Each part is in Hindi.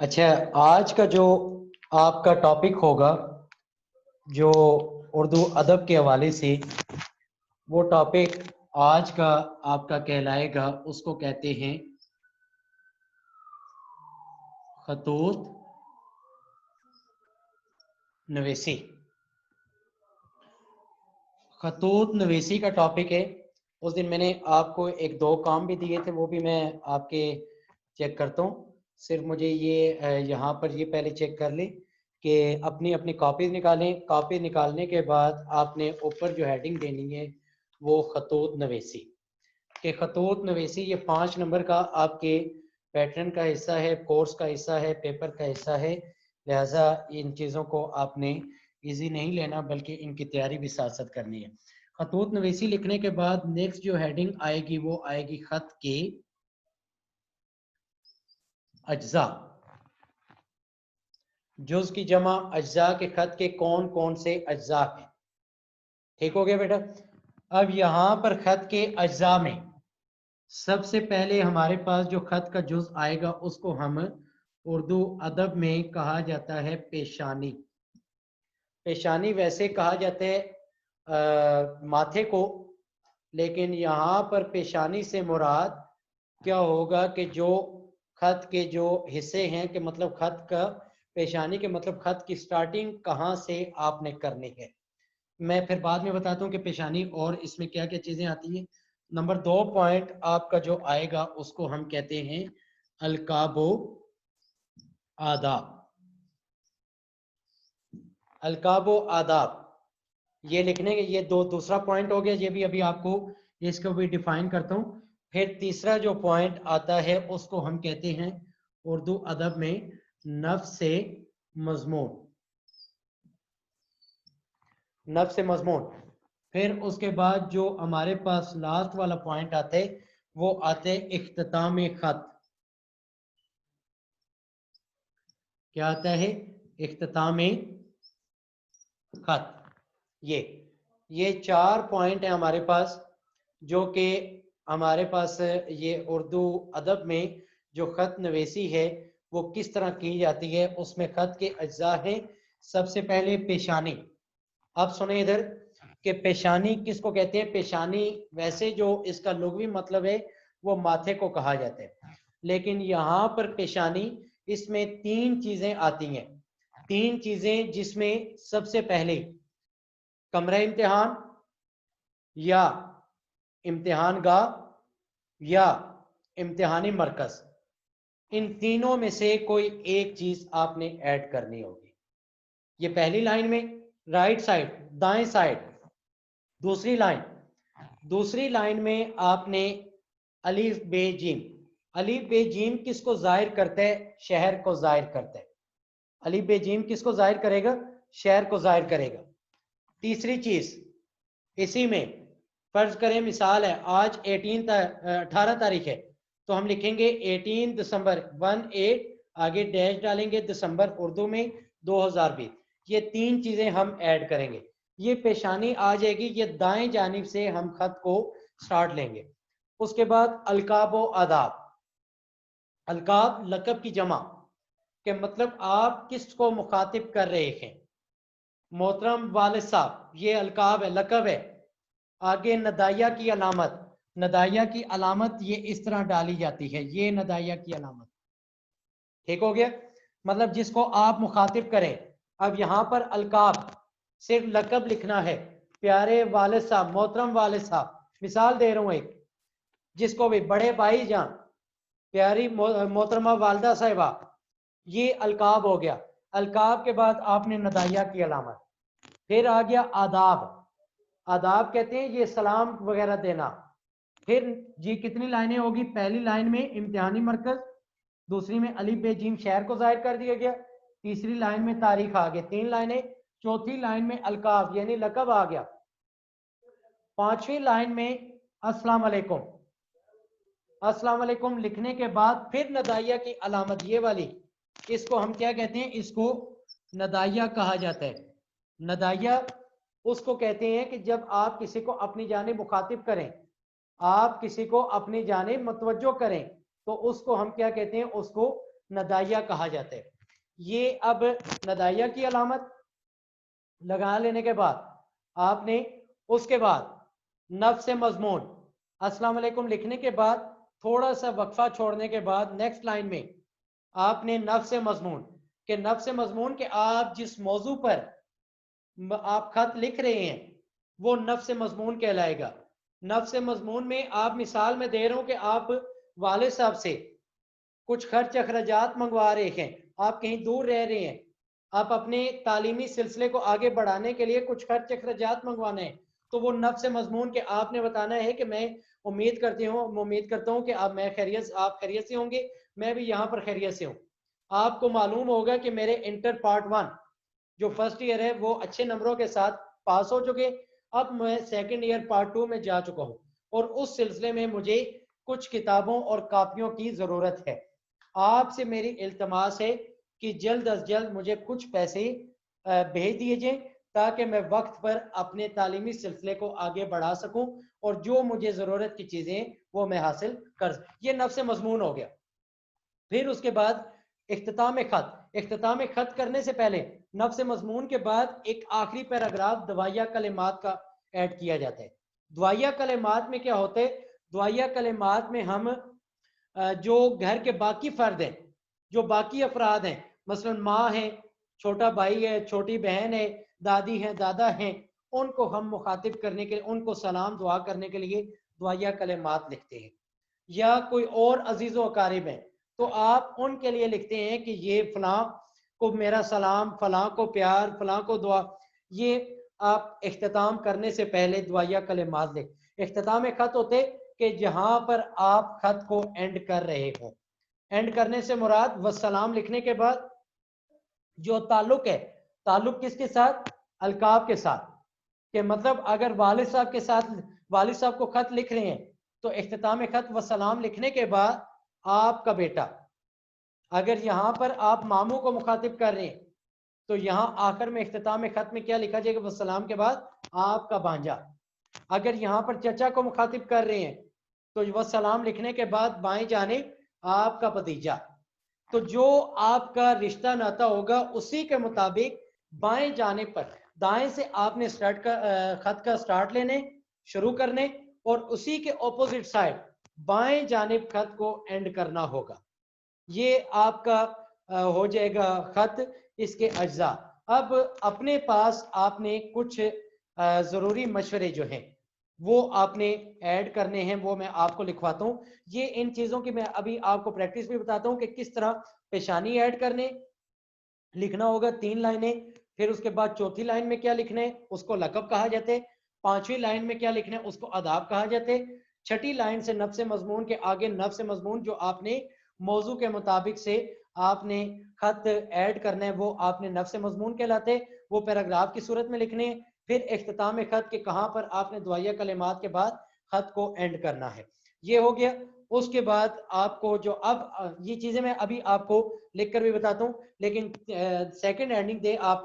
अच्छा, आज का जो आपका टॉपिक होगा जो उर्दू अदब के हवाले से, वो टॉपिक आज का आपका कहलाएगा, उसको कहते हैं खतूत नवेसी। खतूत नवेसी का टॉपिक है। उस दिन मैंने आपको एक दो काम भी दिए थे, वो भी मैं आपके चेक करता हूँ। सिर्फ मुझे ये यहाँ पर ये पहले चेक कर लें कि अपनी अपनी कॉपीज निकालें। कॉपी निकालने के बाद आपने ऊपर जो हेडिंग देनी है वो खतूत नवेसी के खतूत नवेसी। ये 5 नंबर का आपके पैटर्न का हिस्सा है, कोर्स का हिस्सा है, पेपर का हिस्सा है। लिहाजा इन चीज़ों को आपने इजी नहीं लेना, बल्कि इनकी तैयारी भी साथ साथ करनी है। खतूत नवेसी लिखने के बाद नेक्स्ट जो हेडिंग आएगी वो आएगी खत के अज्जा। जुज की जमा अज्जा के खत के कौन कौन से अज्जा हैं। ठीक हो गया बेटा। अब यहां पर खत के अज्जा में सबसे पहले हमारे पास जो खत का जुज आएगा उसको हम उर्दू अदब में कहा जाता है पेशानी। पेशानी वैसे कहा जाता है माथे को, लेकिन यहाँ पर पेशानी से मुराद क्या होगा कि जो खत के जो हिस्से हैं, कि मतलब खत का पेशानी के मतलब खत की स्टार्टिंग कहाँ से आपने करनी है। मैं फिर बाद में बताता हूँ कि पेशानी और इसमें क्या क्या चीज़ें आती हैं। नंबर 2 पॉइंट आपका जो आएगा उसको हम कहते हैं अलकाबो आदाब। अलकाबो आदाब ये लिखने के ये दूसरा पॉइंट हो गया। ये भी अभी आपको इसको भी डिफाइन करता हूँ। फिर तीसरा जो पॉइंट आता है उसको हम कहते हैं उर्दू अदब में नफ्स से मजमून। नफ्स से मजमून। फिर उसके बाद जो हमारे पास लास्ट वाला पॉइंट आते वो आते इख्तिताम खत। क्या आता है? इख्तिताम खत। ये 4 पॉइंट है हमारे पास, जो कि हमारे पास ये उर्दू अदब में जो खत नवेसी है वो किस तरह की जाती है, उसमें खत के अज्जा हैं। सबसे पहले पेशानी। अब सुने इधर कि पेशानी किसको कहते हैं। पेशानी वैसे जो इसका लुग़वी मतलब है वो माथे को कहा जाता है, लेकिन यहाँ पर पेशानी इसमें 3 चीजें आती हैं। 3 चीजें, जिसमें सबसे पहले कमरा इम्तिहान या इम्तिहान गाह या इम्तिहानी मरकज, इन तीनों में से कोई एक चीज आपने ऐड करनी होगी। ये पहली लाइन में राइट साइड, दाएं साइड। दूसरी लाइन में आपने अलीफ बे जीम। अलीफ बे जीम किसको जाहिर करता है? शहर को जाहिर करता है। अलीफ बे जीम किसको जाहिर करेगा? शहर को जाहिर करेगा। तीसरी चीज इसी में, फर्ज करें मिसाल है आज 18 तारीख है, तो हम लिखेंगे 18 दिसंबर 18, आगे डैश डालेंगे दिसंबर उर्दू में 2020। ये 3 चीजें हम ऐड करेंगे। ये पेशानी आ जाएगी। ये दाएं जानिब से हम खत को स्टार्ट लेंगे। उसके बाद अलकाब व आदाब। अलकाब लकब की जमा, के मतलब आप किसको मुखातिब कर रहे हैं। मोहतरम वालिद साहब, ये अलकाब है, लकब है। आगे नदाया की अलामत। नदाया की अलामत ये इस तरह डाली जाती है, ये नदाया की अलामत। ठीक हो गया। मतलब जिसको आप मुखातिब करें। अब यहां पर अलकाब सिर्फ लकब लिखना है। प्यारे वालिद साहब, मोहतरम वालिद साहब, मिसाल दे रहा हूं एक, जिसको भी बड़े भाई जान, प्यारी मोहतरमा वालदा साहिबा, ये अलकाब हो गया। अलकाब के बाद आपने नदाया की अलामत। फिर आ गया आदाब। आदाब कहते हैं ये सलाम वगैरह देना। फिर जी कितनी लाइनें होगी? पहली लाइन में इम्तिहानी मरकज, दूसरी में अली बे जीम शहर को जाहिर कर दिया गया, तीसरी लाइन में तारीख आ गई, 3 लाइनें। चौथी लाइन में अलकाब यानी लकब आ गया। पांचवी लाइन में अस्सलाम वालेकुम। अस्सलाम वालेकुम लिखने के बाद फिर नदाइया की अलामत, ये वाली, इसको हम क्या कहते हैं? इसको नदाइया कहा जाता है। नदाइया उसको कहते हैं कि जब आप किसी को अपनी जानिब मुखातिब करें, आप किसी को अपनी जानिब मुतवज्जो करें, तो उसको हम क्या कहते हैं? उसको नदाइया कहा जाता है। ये अब नदाइया की अलामत लगा लेने के बाद आपने उसके बाद नफ्स मजमून अस्सलाम वालेकुम लिखने के बाद थोड़ा सा वक्फा छोड़ने के बाद नेक्स्ट लाइन में आपने नफ्स मजमून के आप जिस मौजू पर आप खत लिख रहे हैं वो नफ्स मजमून कहलाएगा। नफ्स मजमून में आप मिसाल में दे रहा हूं कि आप वालिद साहब से कुछ खर्च अखराजात मंगवा रहे हैं, आप कहीं दूर रह रहे हैं, आप अपने तालीमी सिलसिले को आगे बढ़ाने के लिए कुछ खर्च अखराजात मंगवाने हैं, तो वो नफ्स मजमून के आपने बताना है कि मैं उम्मीद करता हूँ कि आप खैरियत से होंगे, मैं भी यहाँ पर खैरियत से हूँ। आपको मालूम होगा कि मेरे इंटर पार्ट 1 जो फर्स्ट ईयर है वो अच्छे नंबरों के साथ पास हो चुके, अब मैं सेकंड ईयर पार्ट 2 में जा चुका हूँ और उस सिलसिले में मुझे कुछ किताबों और कापियों की ज़रूरत है। आपसे मेरी इल्तमास है कि जल्द अज जल्द मुझे कुछ पैसे भेज दिए जाएं ताकि मैं वक्त पर अपने तालीमी सिलसिले को आगे बढ़ा सकूं और जो मुझे ज़रूरत की चीज़ें वो मैं हासिल कर। ये नफ्स मजमून हो गया। फिर उसके बाद इख्तिताम खत करने से पहले नफ्स मजमून के बाद एक आखिरी पैराग्राफ दवाइया कलिमात का ऐड किया जाता है। दवाइया कलिमात में क्या होता है? दवाइया कलिमात में हम जो घर के बाकी फर्द हैं, जो बाकी अफराद हैं, मसलन माँ है, छोटा भाई है, छोटी बहन है, दादी है, दादा हैं, उनको हम मुखातिब करने के लिए, उनको सलाम दुआ करने के लिए दुआया कलिमात लिखते हैं। या कोई और अजीज़ व अकारिब हैं तो आप उनके लिए लिखते हैं कि ये फलां को मेरा सलाम, फलां को प्यार, फलां को दुआ। ये आप इख्तिताम करने से पहले दुआया कलिमात लिख। इख्तिताम खत होते कि जहां पर आप खत को एंड कर रहे हो। एंड करने से मुराद वसलाम लिखने के बाद जो ताल्लुक है, ताल्लुक किसके साथ? अलकाब के साथ। कि मतलब अगर वालिद साहब के साथ वालिद साहब को खत लिख रहे हैं तो इख्तिताम खत वसलाम लिखने के बाद आपका बेटा। अगर यहां पर आप मामू को मुखातिब कर रहे हैं तो यहां आखिर में इख्तिताम खत में क्या लिखा जाएगा? वसलाम के बाद आपका भांजा। अगर यहां पर चचा को मुखातिब कर रहे हैं तो वह सलाम लिखने के बाद बाएं जाने आपका भतीजा। तो जो आपका रिश्ता नाता होगा उसी के मुताबिक बाएं जाने पर, दाएं से आपने खत का स्टार्ट लेने शुरू करने और उसी के ऑपोजिट साइड बाएं जानिब खत को एंड करना होगा। ये आपका हो जाएगा खत, इसके अज्जा। अब अपने पास आपने कुछ ज़रूरी मशवरे जो हैं वो आपने ऐड करने हैं, वो मैं आपको लिखवाता हूँ। ये इन चीज़ों की मैं अभी आपको प्रैक्टिस भी बताता हूँ कि किस तरह पेशानी ऐड करने, लिखना होगा 3 लाइनें। फिर उसके बाद चौथी लाइन में क्या लिखना है उसको लकब कहा जाता है। 5वीं लाइन में क्या लिखना है उसको आदाब कहा जाता है। 6ठी लाइन से नफ्स मजमून के आगे नफ्स मजमून जो आपने मौजू के मुताबिक से आपने खत ऐड करना है वो आपने नफ्स मजमून कहलाते, वो पैराग्राफ की सूरत में लिखने हैं। फिर इख्तिताम खत के कहाँ पर आपने दुआया कलिमात के बाद खत को एंड करना है। ये हो गया। उसके बाद आपको जो अब ये चीजें मैं अभी आपको लिख कर भी बताता हूँ, लेकिन सेकंड एंडिंग दे आप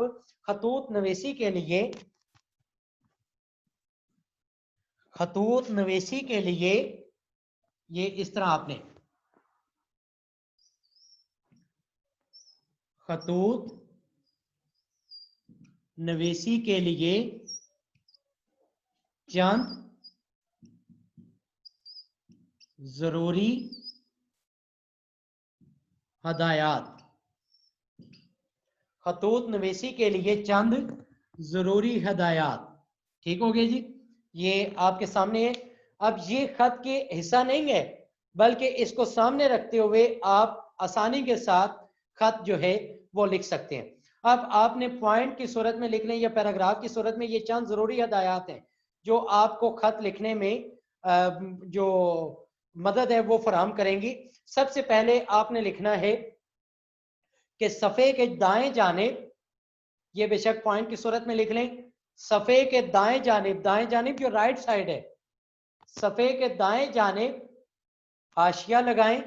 खतूत नवेसी के लिए, खतूत नवेसी के लिए ये इस तरह आपने खतूत नवेसी के लिए चंद जरूरी हदायत, खतूत नवेसी के लिए चंद जरूरी हदायत। ठीक हो गया जी, ये आपके सामने है। अब ये खत के हिस्सा नहीं है बल्कि इसको सामने रखते हुए आप आसानी के साथ खत जो है वो लिख सकते हैं। अब आपने पॉइंट की सूरत में लिखने या पैराग्राफ की सूरत में ये चंद जरूरी हदायत हैं जो आपको खत लिखने में जो मदद है वो फराहम करेंगी। सबसे पहले आपने लिखना है कि सफ़े के दाएं जानिब, ये बेशक पॉइंट की सूरत में लिख लें, सफ़े के दाएं जानिब जो राइट साइड है, सफ़े के दाएं जानिब हाशिया लगाएं,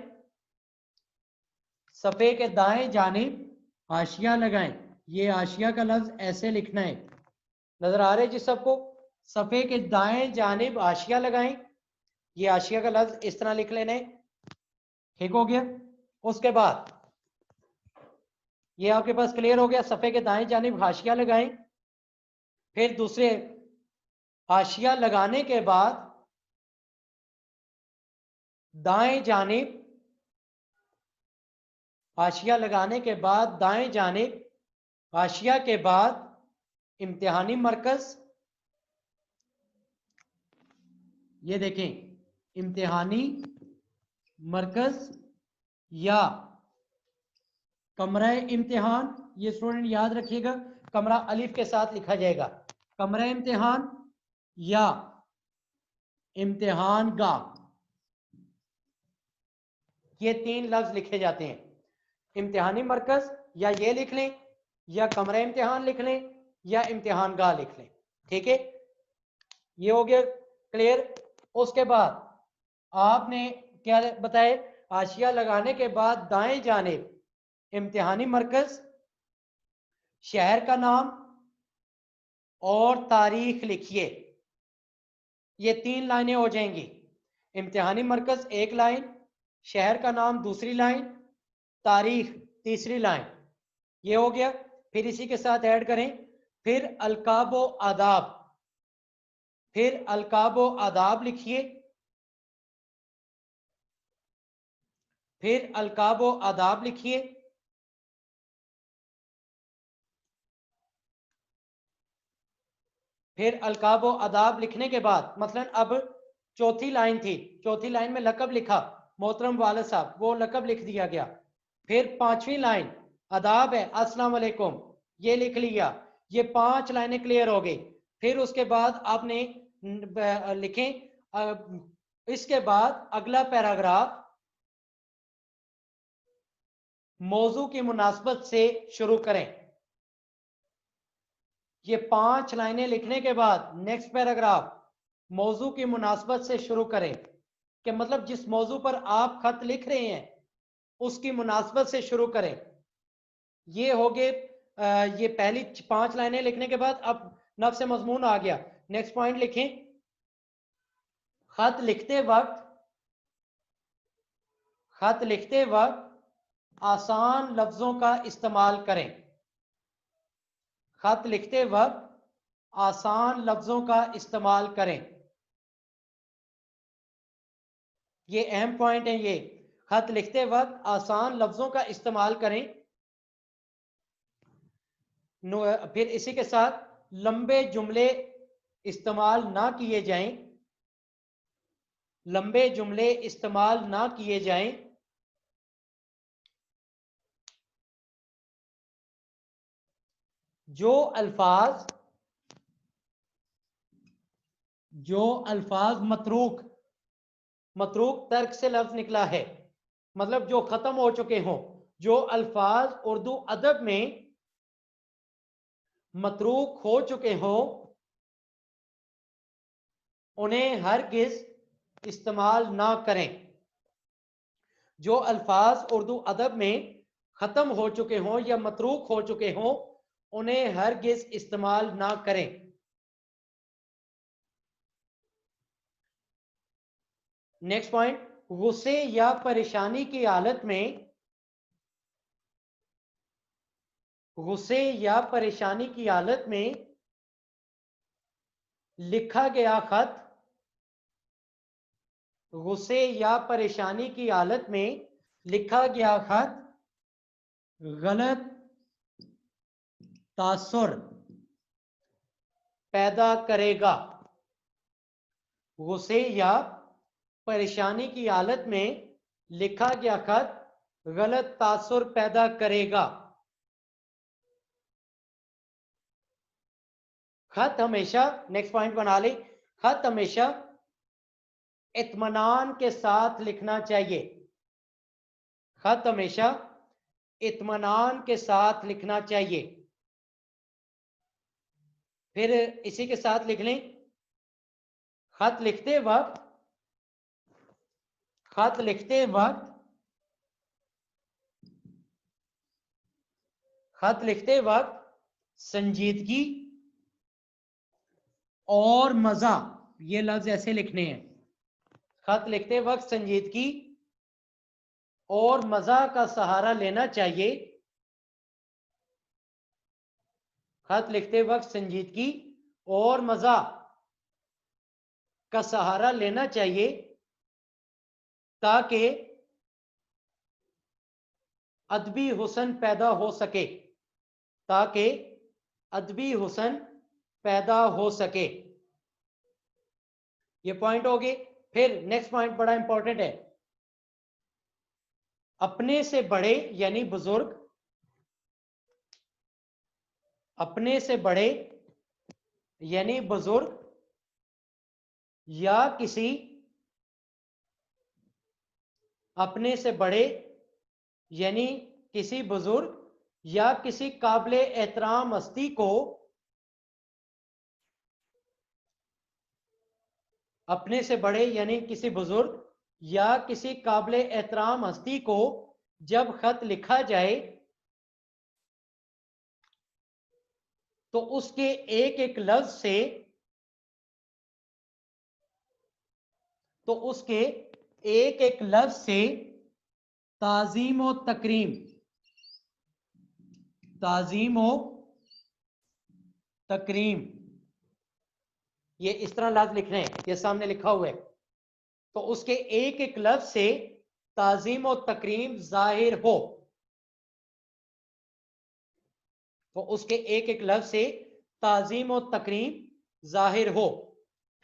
सफ़े के दाएं जानिब हाशिया लगाएं। ये हाशिया का लफ्ज ऐसे लिखना है, नजर आ रहे जी सबको? सफ़े के दाएं जानिब हाशिया लगाएं, ये हाशिया का लफ्ज इस तरह लिख लेना है। ठीक हो गया। उसके बाद ये आपके पास क्लियर हो गया। सफ़े के दाएं जानिब हाशिया लगाएं, फिर दूसरे हाशिया लगाने के बाद दाएं जानिब, हाशिया लगाने के बाद दाएं जानिब, हाशिया के बाद इम्तिहानी मरकज, ये देखें इम्तिहानी मरकज या कमरा इम्तिहान, ये स्टूडेंट याद रखिएगा, कमरा अलिफ के साथ लिखा जाएगा, कमरा इम्तिहान या इम्तिहान गाह, ये 3 लफ्ज लिखे जाते हैं। इम्तिहानी मरकज या ये लिख लें, या कमरा इम्तिहान लिख लें, या इम्तिहान गाह लिख लें। ठीक है, ये हो गया क्लियर। उसके बाद आपने क्या बताए, हाशिया लगाने के बाद दाएं जानिब इम्तिहानी मरकज, शहर का नाम और तारीख लिखिए। ये 3 लाइनें हो जाएंगी। इम्तिहानी मरकज 1 लाइन, शहर का नाम दूसरी लाइन, तारीख तीसरी लाइन। ये हो गया। फिर इसी के साथ ऐड करें, फिर अलकाबो आदाब, फिर अलकाबो आदाब लिखिए, फिर अलकाबो आदाब लिखिए, फिर अलकाबो आदाब लिखने के बाद मसलन अब चौथी लाइन थी, चौथी लाइन में लकब लिखा मोहतरम वालिद साहब, वो लकब लिख दिया गया। फिर 5वीं लाइन आदाब है अस्सलाम वालेकुम, ये लिख लिया। ये 5 लाइनें क्लियर हो गई। फिर उसके बाद आपने लिखें, इसके बाद अगला पैराग्राफ मौजू की मुनासबत से शुरू करें। ये 5 लाइनें लिखने के बाद नेक्स्ट पैराग्राफ मौजू की मुनासबत से शुरू करें, कि मतलब जिस मौजू पर आप खत लिख रहे हैं उसकी मुनासबत से शुरू करें। ये हो गए, ये पहली 5 लाइनें लिखने के बाद अब नफ्स मजमून आ गया। नेक्स्ट पॉइंट लिखें, खत लिखते वक्त आसान लफ्जों का इस्तेमाल करें। खत लिखते वक्त आसान लफ्जों का इस्तेमाल करें। ये अहम पॉइंट है। ये खत लिखते वक्त आसान लफ्जों का इस्तेमाल करें। फिर इसी के साथ लंबे जुमले इस्तेमाल ना किए जाएं, लंबे जुमले इस्तेमाल ना किए जाएं। जो अल्फाज मतरूक तर्क से लफ्ज निकला है, मतलब जो खत्म हो चुके हों, जो अल्फाज उर्दू अदब में मतरूक हो चुके हों, उन्हें हरगिज इस्तेमाल ना करें। जो अल्फाज उर्दू अदब में खत्म हो चुके हों या मतरूक हो चुके हों, उन्हें हरगिज इस्तेमाल ना करें। नेक्स्ट पॉइंट, गुस्से या परेशानी की हालत में, गुस्से या परेशानी की हालत में लिखा गया खत, गुस्से या परेशानी की हालत में लिखा गया खत गलत तासुर पैदा करेगा। गुस्से या परेशानी की हालत में लिखा गया खत गलत तासुर पैदा करेगा। खत हमेशा, नेक्स्ट पॉइंट बना ले, खत हमेशा इत्मीनान के साथ लिखना चाहिए। खत हमेशा इत्मीनान के साथ लिखना चाहिए। फिर इसी के साथ लिख लें, खत लिखते वक्त संजीदगी और मजा, ये लफ्ज ऐसे लिखने हैं। खत लिखते वक्त संजीदगी और मजा का सहारा लेना चाहिए। खत लिखते वक्त संजीदगी और मजा का सहारा लेना चाहिए ताकि अदबी हुस्न पैदा हो सके, ताकि अदबी हुस्न पैदा हो सके। ये पॉइंट हो गए। फिर नेक्स्ट पॉइंट बड़ा इंपॉर्टेंट है, अपने से बड़े यानी बुजुर्ग, अपने से बड़े यानी बुजुर्ग या किसी, अपने से बड़े यानी किसी बुजुर्ग या किसी काबिल एहतराम हस्ती को, अपने से बड़े यानी किसी बुजुर्ग या किसी काबिल एहतराम हस्ती को जब खत लिखा जाए तो उसके एक एक लफ्ज से, तो उसके एक एक लफ्ज से ताजीम व तकरीम, ताजीम व तकरीम, ये इस तरह लफ्ज लिखने हैं, ये सामने लिखा हुआ है, तो उसके एक एक लफ्ज से ताजीम व तकरीम जाहिर हो, तो उसके एक एक लफ्ज से ताजीम व तकरीम जाहिर हो।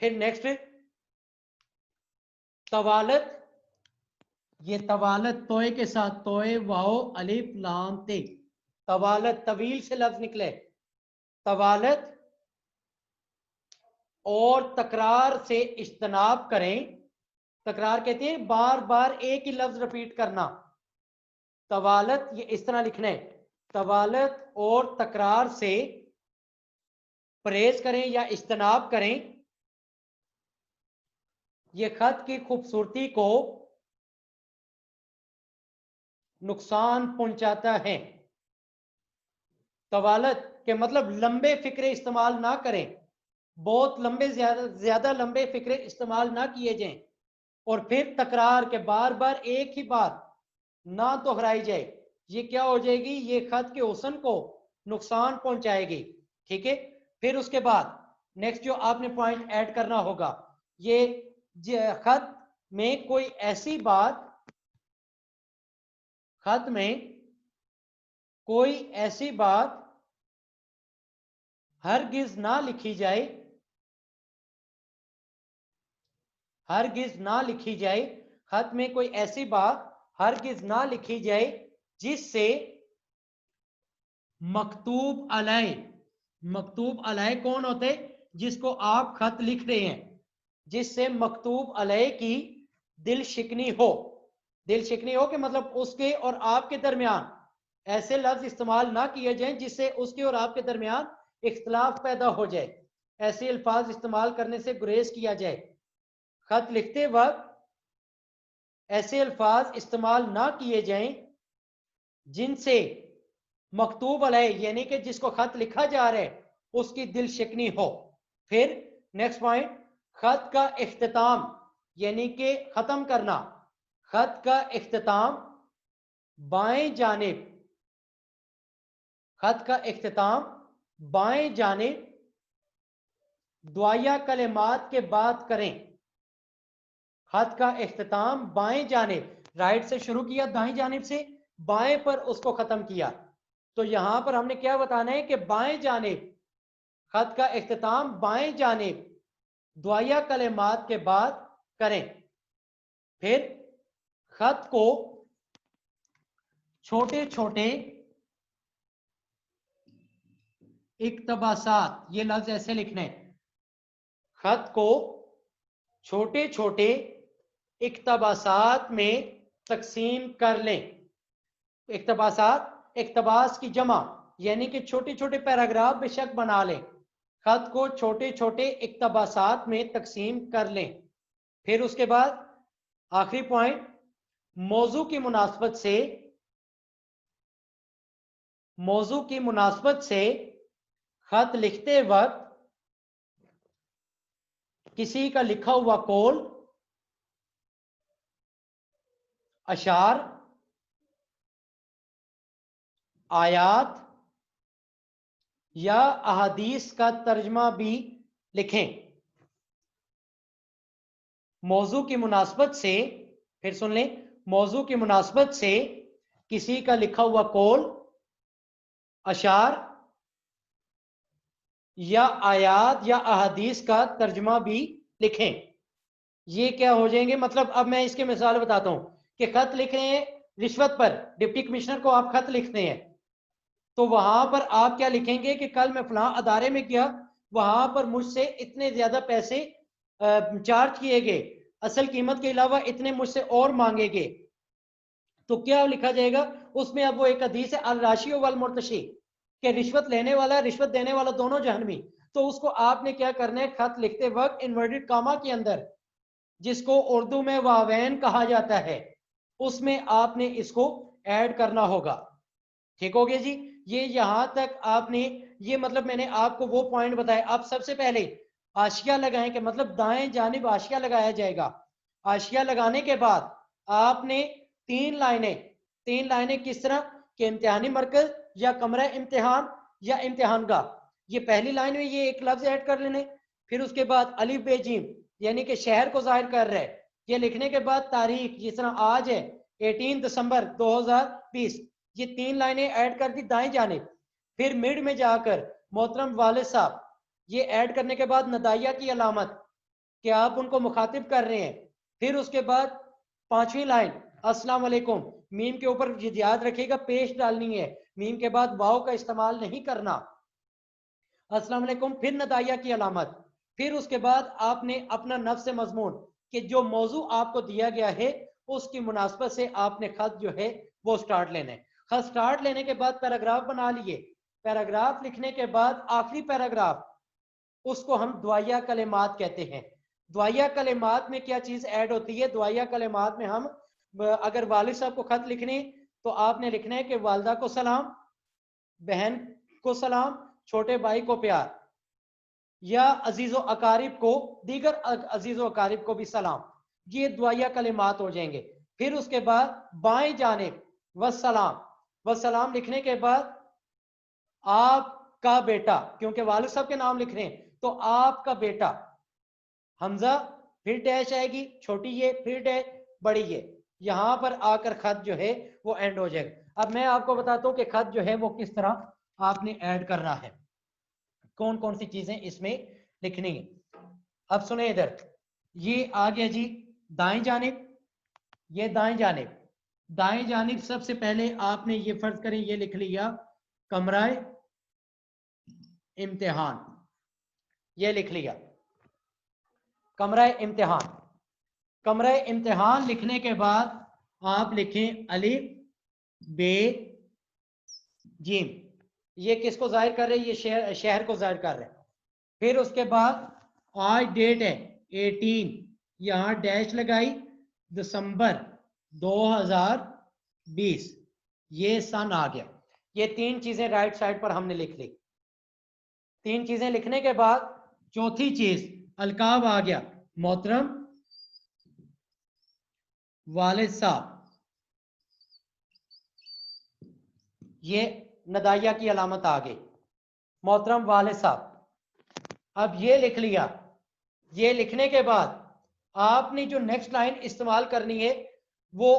फिर नेक्स्ट तवालत, ये तवालत तोए के साथ, तोए वाओ अलिफ लाम ते, तवालत तवील से लफ्ज निकले, तवालत और तकरार से इज्तनाब करें। तकरार कहते हैं बार बार एक ही लफ्ज रिपीट करना। तवालत ये इस तरह लिखना है, तवालत और तकरार से परहेज करें या इज्तनाब करें, ये खत की खूबसूरती को नुकसान पहुंचाता है। तवालत के मतलब लंबे फिक्रे इस्तेमाल ना करें, बहुत लंबे, ज्यादा लंबे फिक्रे इस्तेमाल ना किए जाएं, और फिर तकरार के बार बार एक ही बात ना दोहराई जाए, ये क्या हो जाएगी, ये खत के हुस्न को नुकसान पहुंचाएगी। ठीक है। फिर उसके बाद नेक्स्ट जो आपने पॉइंट ऐड करना होगा, ये खत में कोई ऐसी बात, खत में कोई ऐसी बात हरगिज ना लिखी जाए, हरगिज ना लिखी जाए, खत में कोई ऐसी बात हरगिज ना लिखी जाए जिससे मकतूब अलैह, मकतूब अलैह कौन होते, जिसको आप खत लिख रहे हैं, जिससे मकतूब अलैह की दिल शिकनी हो। दिल शिकनी हो कि मतलब उसके और आपके दरमियान ऐसे लफ्ज इस्तेमाल ना किए जाएं जिससे उसके और आपके दरमियान इख्तलाफ पैदा हो जाए, ऐसे अल्फाज इस्तेमाल करने से गुरेज किया जाए। खत लिखते वक्त ऐसे अल्फाज इस्तेमाल ना किए जाएं जिनसे मकतूब अलैह यानी कि जिसको खत लिखा जा रहा है उसकी दिल शिकनी हो। फिर नेक्स्ट पॉइंट, खत का इख्तिताम यानी कि खत्म करना, खत का इख्तिताम बाएं जानिब, खत का इख्तिताम बाएं जानिब दुआया कलिमात के बाद करें। खत का इख्तिताम बाएं जानिब, राइट से शुरू किया, दाएं जानिब से बाएं पर उसको खत्म किया, तो यहां पर हमने क्या बताना है कि बाएं जानिब खत का इख्तिताम बाएं जानिब दुआया कलिमात के बाद करें। फिर खत को छोटे छोटे इक्तबासात, ये लफ्ज ऐसे लिखने, खत को छोटे छोटे इक्तबासात में तकसीम कर लें। इक्तबासात इक्तबास की जमा यानी कि छोटे छोटे पैराग्राफ बेशक बना लें, खत को छोटे छोटे इक्तबासात में तकसीम कर लें। फिर उसके बाद आखिरी पॉइंट, मौजू की मुनासबत से, मौजू की मुनासबत से खत लिखते वक्त किसी का लिखा हुआ कौल, अशार, आयात या अहादीस का तर्जमा भी लिखें। मौजू की मुनासबत से, फिर सुन लें, मौजू की मुनासबत से किसी का लिखा हुआ कौल, अशार या आयात या अहादीस का तर्जमा भी लिखें। ये क्या हो जाएंगे, मतलब अब मैं इसके मिसाल बताता हूं कि खत लिख रहे हैं रिश्वत पर, डिप्टी कमिश्नर को आप खत लिखते हैं, तो वहां पर आप क्या लिखेंगे कि कल मैं फलां अदारे में गया, वहां पर मुझसे इतने ज्यादा पैसे चार्ज किए गए, असल कीमत के अलावा इतने मुझसे और मांगे गए। तो क्या लिखा जाएगा उसमें, अब वो एक हदीस है अल राशी वल मुर्तशी, कि रिश्वत लेने वाला रिश्वत देने वाला दोनों जहन्नमी। तो उसको आपने क्या करना है, खत लिखते वक्त इन्वर्टेड कामा के अंदर, जिसको उर्दू में वावैन कहा जाता है, उसमें आपने इसको ऐड करना होगा। ठीक हो गया जी। ये यहां तक आपने, ये मतलब मैंने आपको वो पॉइंट बताया। आप सबसे पहले आशिया लगाएं, कि मतलब दाएं जानिब आशिया लगाया जाएगा। आशिया लगाने के बाद आपने तीन लाइनें किस तरह के, इम्तिहानी मरकज या कमरा इम्तिहान या इम्तिहान का, ये पहली लाइन में ये एक लफ्ज ऐड कर लेने। फिर उसके बाद अलिफ बे जीम, यानी कि शहर को जाहिर कर रहा है, ये लिखने के बाद तारीख, जिस तरह आज है 18 दिसंबर 2020, ये 3 लाइनें ऐड कर दी दाएं जानिब। फिर मिड में जाकर मोहतरम वालिद साहब, ये ऐड करने के बाद नदाइया की अलामत कि आप उनको मुखातिब कर रहे हैं। फिर उसके बाद 5वीं लाइन अस्सलाम वालेकुम, मीम के ऊपर याद रखिएगा पेश डालनी है, मीम के बाद वाव का इस्तेमाल नहीं करना। अस्सलाम वालेकुम, फिर नदाइया की अलामत। फिर उसके बाद आपने अपना नफ्स मजमून, कि जो मौजू आपको दिया गया है उसकी मुनासबत से आपने खत जो है वो स्टार्ट लेना है। खत स्टार्ट लेने के बाद पैराग्राफ बना लिए। पैराग्राफ लिखने के बाद आखिरी पैराग्राफ, उसको हम दुआया कलेमात कहते हैं। दुआया कलेमात में क्या चीज ऐड होती है, दुआया कलेमात में हम अगर वालिद साहब को खत लिखने, तो आपने लिखना है कि वालदा को सलाम, बहन को सलाम, छोटे भाई को प्यार, या अजीजो अकारिब को, दीगर अजीजो अकारिब को भी सलाम। ये दुआया कलिमात हो जाएंगे। फिर उसके बाद बाएं जानिब वसलाम, वसलाम लिखने के बाद आपका बेटा, क्योंकि वालिद साहब के नाम लिख रहे हैं, तो आपका बेटा, हमजा, फिर डैश आएगी, छोटी ये, फिर डैश, बड़ी ये, यहां पर आकर खत जो है वो एंड हो जाएगा। अब मैं आपको बताता हूं कि खत जो है वो किस तरह आपने ऐड करना है, कौन कौन सी चीजें इसमें लिखनी है। अब सुने इधर, ये आ गया जी दाएं जानिब, ये दाएं जानिब सबसे पहले आपने ये फर्ज करें ये लिख लिया कमराए इम्तिहान, ये लिख लिया कमराए इम्तिहान। कमराए इम्तिहान लिखने के बाद आप लिखें अलिफ बे जीम, ये किसको जाहिर कर रहे हैं, ये शहर को जाहिर कर रहे हैं। फिर उसके बाद आज डेट है 18, यहां डैश लगाई, दिसंबर 2020, ये सन आ गया। ये 3 चीजें राइट साइड पर हमने लिख ली। 3 चीजें लिखने के बाद चौथी चीज अलकाब आ गया, मोहतरम वालिद साहब, ये नदाइया की अलामत आ गई, मोहतरम वालिद साहब। अब ये लिख लिया। ये लिखने के बाद आपने जो नेक्स्ट लाइन इस्तेमाल करनी है वो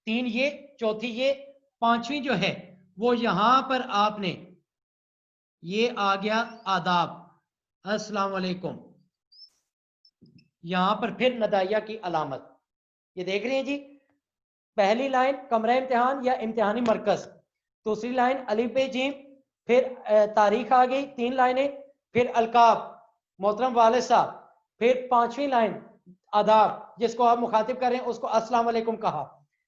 3 ये, चौथी ये, 5वीं जो है वो यहां पर आपने, ये आ गया आदाब, अस्सलाम वालेकुम, यहां पर फिर नदाइया की अलामत, ये देख रहे हैं जी। पहली लाइन कमरा इम्तिहान या इम्तिहानी मरकज, दूसरी लाइन अलिफ बे जीम, फिर तारीख आ गई 3 लाइनें, फिर अलकाब मोहतरम वालिद साहब, फिर 5वीं लाइन आदाब, जिसको आप मुखातिब कर रहे हैं उसको अस्सलाम वालेकुम कहा,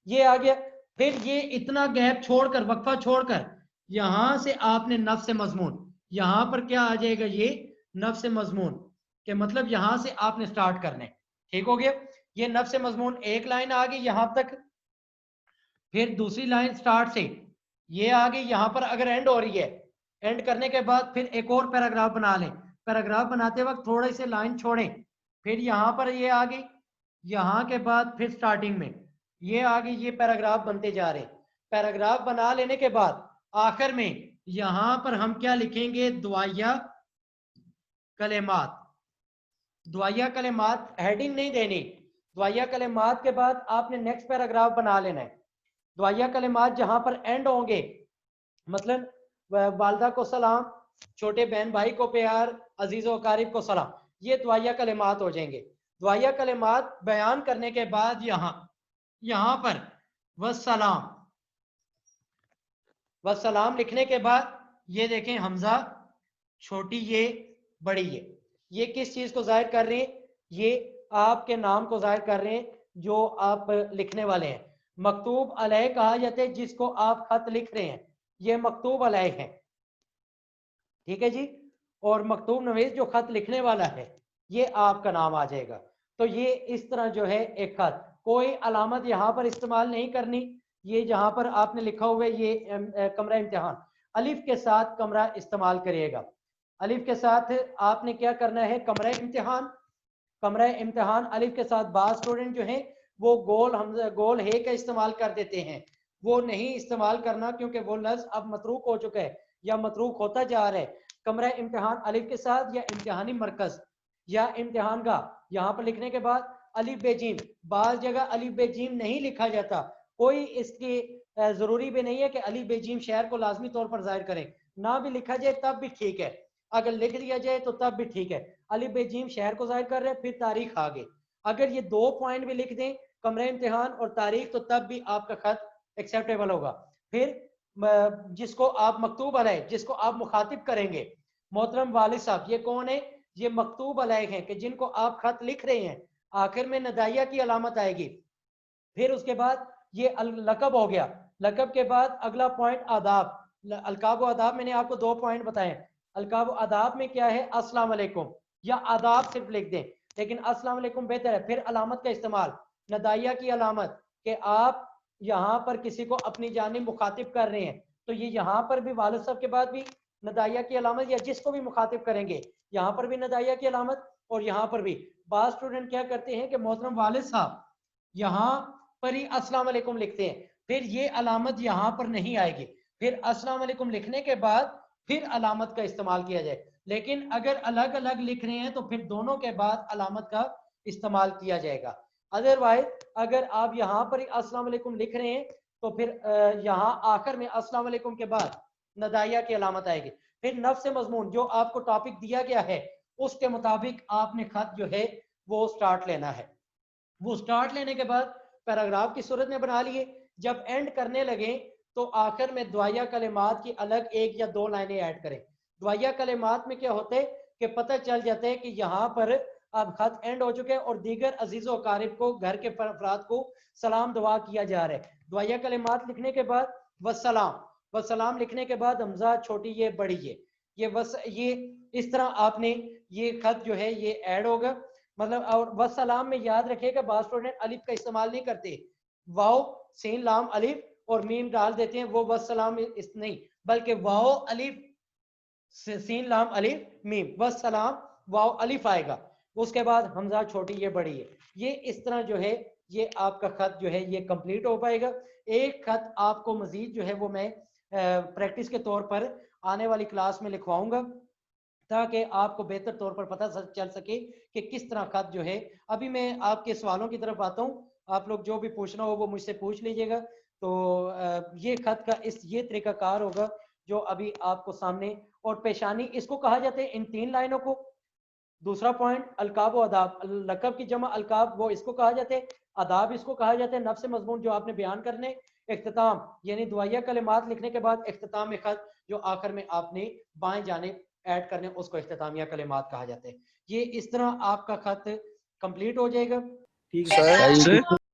ये आ गया। फिर ये इतना गैप छोड़कर, वक्फा छोड़कर, यहां से आपने नफ्स मजमून, यहां पर क्या आ जाएगा, ये नफ्स मजमून के मतलब यहां से आपने स्टार्ट करने। ठीक हो गया। ये नफ्स मजमून एक लाइन आ गई यहां तक, फिर दूसरी लाइन स्टार्ट से ये आ गई, यहां पर अगर एंड हो रही है, एंड करने के बाद फिर एक और पैराग्राफ बना लें। पैराग्राफ बनाते वक्त थोड़े से लाइन छोड़ें, फिर यहां पर ये आ गई, यहां के बाद फिर स्टार्टिंग में ये आ गई, ये पैराग्राफ बनते जा रहे हैं। पैराग्राफ बना लेने के बाद आखिर में यहां पर हम क्या लिखेंगे, दुआया कलेमात। दुआया कलेमात हेडिंग नहीं देनी, दुआया कलेमात के बाद आपने नेक्स्ट पैराग्राफ बना लेना है। दुआया कलेमात जहां पर एंड होंगे, मतलब वालदा को सलाम, छोटे बहन भाई को प्यार, अजीज व अकारिब को सलाम, ये दुआया कलेमात हो जाएंगे। दुआया कलेमात बयान करने के बाद यहां पर वस्सलाम, वस्सलाम लिखने के बाद ये देखें हमजा, छोटी ये बड़ी ये किस चीज को जाहिर कर रहे हैं, ये आपके नाम को जाहिर कर रहे हैं जो आप लिखने वाले हैं। मकतूब अलैह कहा जाता है जिसको आप खत लिख रहे हैं, ये मकतूब अलैह है, ठीक है जी। और मकतूब नवीस जो खत लिखने वाला है, ये आपका नाम आ जाएगा। तो ये इस तरह जो है एक खत, कोई अलामत यहाँ पर इस्तेमाल नहीं करनी। ये जहां पर आपने लिखा हुआ है ये कमरा इम्तिहान, अलिफ के साथ कमरा इस्तेमाल करिएगा। अलिफ के साथ आपने क्या करना है, कमरा इम्तिहान, कमरा इम्तिहान अलिफ के साथ। बाज़ स्टूडेंट जो हैं वो गोल हे का इस्तेमाल कर देते हैं, वो नहीं इस्तेमाल करना क्योंकि वो लफ्ज़ अब मतरूक हो चुका है या मतरूक होता जा रहा है। कमरा इम्तिहान अलिफ के साथ या इम्तिहानी मरकज या इम्तिहान का, यहाँ पर लिखने के बाद अलिफ बेजीम, बाज़ जगह अलिफ बेजीम नहीं लिखा जाता, कोई इसकी जरूरी भी नहीं है कि अलिफ बेजीम शहर को लाजमी तौर पर जाहिर करें, ना भी लिखा जाए तब भी ठीक है, अगर लिख दिया जाए तो तब भी ठीक है। अलिफ बेजीम शहर को जाहिर कर रहे हैं, फिर तारीख आगे, अगर ये 2 पॉइंट भी लिख दें, कमरा इम्तिहान और तारीख, तो तब भी आपका खत एक्सेप्टेबल होगा। फिर जिसको आप मकतूब अलैह, जिसको आप मुखातिब करेंगे, मोहतरम वालिद साहब, ये कौन है, ये मकतूब अलैह हैं कि जिनको आप खत लिख रहे हैं। आखिर में नदाइया की अलामत आएगी, फिर उसके बाद ये लकब हो गया, लकब के बाद अगला पॉइंट आदाब, अलकाब व आदाब मैंने आपको 2 पॉइंट बताए। अलकाब व आदाब में क्या है, अस्सलाम वालेकुम या आदाब सिर्फ लिख दें, लेकिन अस्सलाम वालेकुम बेहतर है। फिर अलामत का इस्तेमाल, नदाइया की अलामत कि आप यहाँ पर किसी को अपनी जानिब मुखातिब कर रहे हैं, तो ये यहाँ पर भी वालिद साहब के बाद भी नदाइया की अलामत, या जिसको भी मुखातिब करेंगे यहाँ पर भी नदाइया की अलामत, और यहाँ पर भी। बाज़ स्टूडेंट क्या करते हैं कि मोहतरम वालिद साहब यहाँ पर ही अस्सलाम वालेकुम लिखते हैं, फिर ये अलामत यहाँ पर नहीं आएगी, फिर अस्सलाम वालेकुम लिखने के बाद फिर अलामत का इस्तेमाल किया जाए। लेकिन अगर अलग अलग लिख रहे हैं तो फिर दोनों के बाद अलामत का इस्तेमाल किया जाएगा। अदरवाइज अगर आप यहाँ पर ही अस्सलाम वालेकुम लिख रहे हैं तो फिर यहाँ आखिर में अस्सलाम वालेकुम के बाद नदाइया की अलामत आएगी। फिर नफ्स मजमून, जो आपको टॉपिक दिया गया है उसके मुताबिक आपने खत जो है वो स्टार्ट लेना है। वो स्टार्ट लेने के बाद पैराग्राफ की सूरत में बना लिए, जब एंड करने लगे तो आखिर में दुआया कलिमात की अलग 1 या 2 लाइनें ऐड करें। दुआया कलिमात में क्या होते हैं कि पता चल जाता है कि यहाँ पर अब खत एंड हो चुके हैं और दीगर अजीज़ो अकारिब को, घर के अफराद को सलाम दुआ किया जा रहा है। दुआया कलिमात लिखने के बाद वस्सलाम, वस्सलाम लिखने के बाद हमजा, छोटी ये बड़ी ये इस तरह आपने ये खत जो है ये ऐड होगा। मतलब और वस्सलाम में याद रखिएगा बाज़ स्टूडेंट अलिफ का इस्तेमाल नहीं करते, वाओ सीन लाम अलिफ और मीम डाल देते हैं, वो वस्सलाम इस नहीं, बल्कि वाओ अलिफ सीन लाम अलिफ मीम, वस्सलाम वाओ अलिफ आएगा, उसके बाद हमजा, छोटी ये बड़ी है। ये इस तरह जो है ये आपका खत जो है ये कंप्लीट हो पाएगा। एक खत आपको मजीद जो है वो मैं प्रैक्टिस के तौर पर आने वाली क्लास में लिखवाऊंगा ताकि आपको बेहतर तौर पर पता चल सके कि किस तरह खत जो है। अभी मैं आपके सवालों की तरफ आता हूँ, आप लोग जो भी पूछना हो वो मुझसे पूछ लीजिएगा। तो ये खत का ये तरीकाकार होगा जो अभी आपको सामने। और पेशानी इसको कहा जाता है इन 3 लाइनों को। दूसरा पॉइंट अलकाब व अदाब, लकब की जमा अलकाब वो इसको कहा जाते हैं, अदाब इसको कहा जाता है, नफ्स मजमून जो आपने बयान करने, इख्तिताम यानी दुआया कलिमात लिखने के बाद इख्तिताम में खत जो आखिर में आपने बाएं जाने ऐड करने, उसको इख्तितामिया कलिमात कहा जाता है। ये इस तरह आपका खत कंप्लीट हो जाएगा। ठीक है।